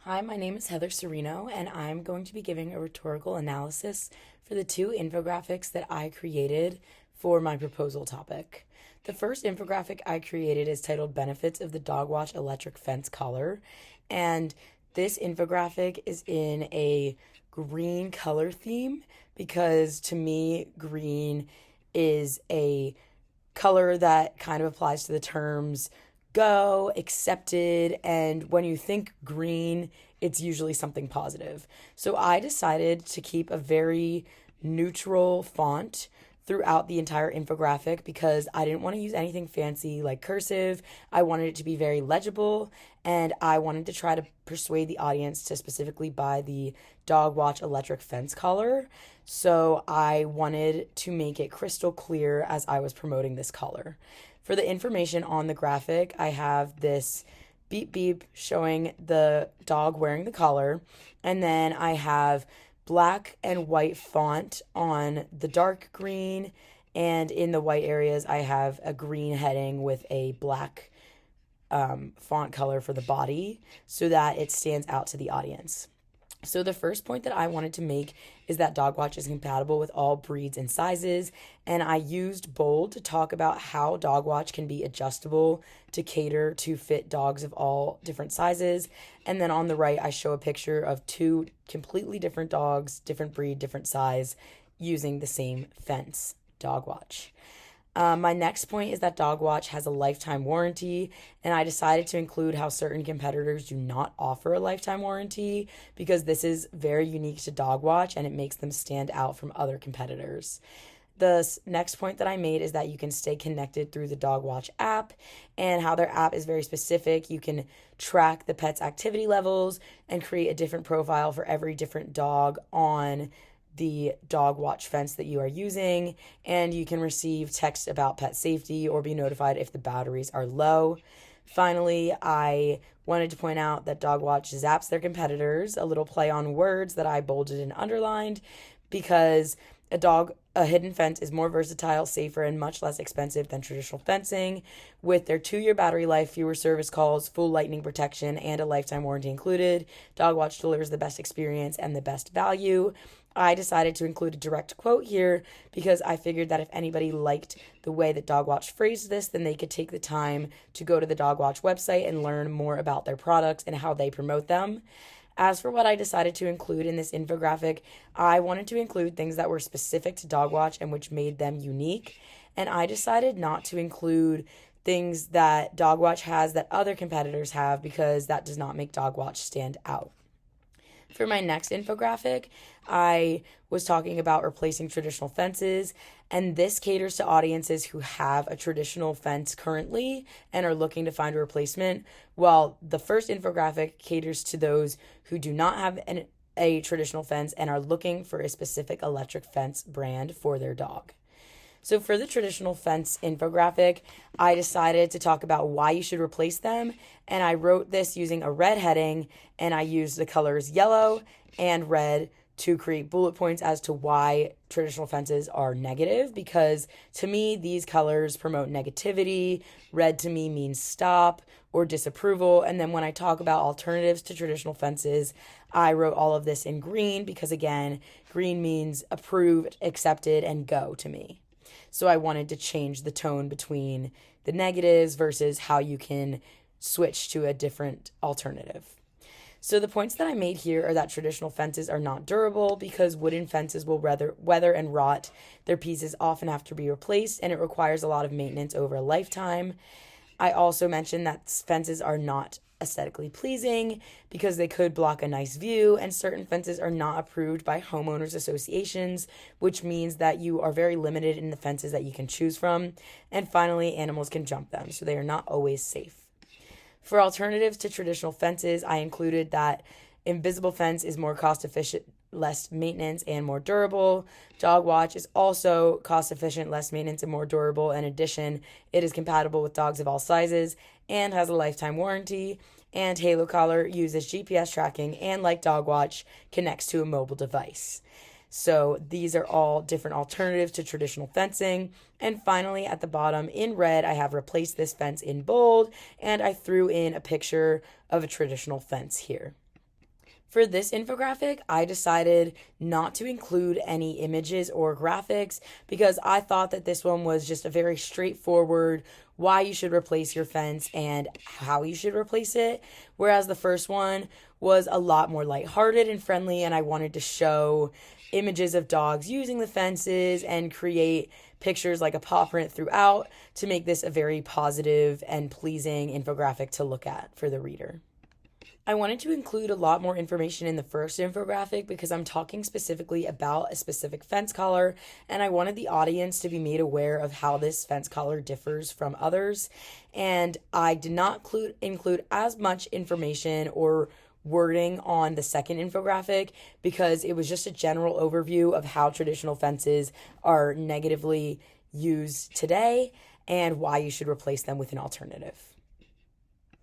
Hi, my name is Heather Serino, and I'm going to be giving a rhetorical analysis for the two infographics that I created for my proposal topic. The first infographic I created is titled Benefits of the Dogwatch Electric Fence Collar, and this infographic is in a green color theme because to me, green is a color that kind of applies to the terms go, accepted, and when you think green, it's usually something positive. So I decided to keep a very neutral font throughout the entire infographic because I didn't want to use anything fancy like cursive. I wanted it to be very legible, and I wanted to try to persuade the audience to specifically buy the Dog Watch electric fence collar. So I wanted to make it crystal clear as I was promoting this color. For the information on the graphic, I have this beep beep showing the dog wearing the collar, and then I have black and white font on the dark green, and in the white areas, I have a green heading with a black font color for the body so that it stands out to the audience. So, the first point that I wanted to make is that Dogwatch is compatible with all breeds and sizes. And I used bold to talk about how Dogwatch can be adjustable to cater to fit dogs of all different sizes. And then on the right, I show a picture of two completely different dogs, different breed, different size, using the same fence Dogwatch. My next point is that Dogwatch has a lifetime warranty, and I decided to include how certain competitors do not offer a lifetime warranty because this is very unique to Dogwatch and it makes them stand out from other competitors. The next point that I made is that you can stay connected through the Dogwatch app and how their app is very specific. You can track the pet's activity levels and create a different profile for every different dog on the dog watch fence that you are using, and you can receive text about pet safety or be notified if the batteries are low. Finally, I wanted to point out that Dogwatch zaps their competitors, a little play on words that I bolded and underlined, because a hidden fence is more versatile, safer, and much less expensive than traditional fencing. With their 2-year battery life, fewer service calls, full lightning protection, and a lifetime warranty included, Dogwatch delivers the best experience and the best value. I decided to include a direct quote here because I figured that if anybody liked the way that Dogwatch phrased this, then they could take the time to go to the Dogwatch website and learn more about their products and how they promote them. As for what I decided to include in this infographic, I wanted to include things that were specific to Dogwatch and which made them unique. And I decided not to include things that Dogwatch has that other competitors have because that does not make Dogwatch stand out. For my next infographic, I was talking about replacing traditional fences, and this caters to audiences who have a traditional fence currently and are looking to find a replacement, while the first infographic caters to those who do not have a traditional fence and are looking for a specific electric fence brand for their dog. So for the traditional fence infographic, I decided to talk about why you should replace them. And I wrote this using a red heading, and I used the colors yellow and red to create bullet points as to why traditional fences are negative, because to me, these colors promote negativity. Red to me means stop or disapproval. And then when I talk about alternatives to traditional fences, I wrote all of this in green because, again, green means approved, accepted, and go to me. So I wanted to change the tone between the negatives versus how you can switch to a different alternative. So the points that I made here are that traditional fences are not durable because wooden fences will weather and rot. Their pieces often have to be replaced, and it requires a lot of maintenance over a lifetime. I also mentioned that fences are not aesthetically pleasing because they could block a nice view, and certain fences are not approved by homeowners associations, which means that you are very limited in the fences that you can choose from. And finally, animals can jump them, so they are not always safe. For alternatives to traditional fences, I included that invisible fence is more cost efficient, less maintenance, and more durable. Dogwatch is also cost efficient, less maintenance, and more durable. In addition, it is compatible with dogs of all sizes and has a lifetime warranty. And Halo Collar uses GPS tracking and, like Dogwatch, connects to a mobile device. So these are all different alternatives to traditional fencing. And finally, at the bottom in red, I have replaced this fence in bold, and I threw in a picture of a traditional fence here. For this infographic, I decided not to include any images or graphics because I thought that this one was just a very straightforward why you should replace your fence and how you should replace it. Whereas the first one was a lot more lighthearted and friendly, and I wanted to show images of dogs using the fences and create pictures like a paw print throughout to make this a very positive and pleasing infographic to look at for the reader. I wanted to include a lot more information in the first infographic because I'm talking specifically about a specific fence collar, and I wanted the audience to be made aware of how this fence collar differs from others. And I did not include as much information or wording on the second infographic because it was just a general overview of how traditional fences are negatively used today and why you should replace them with an alternative.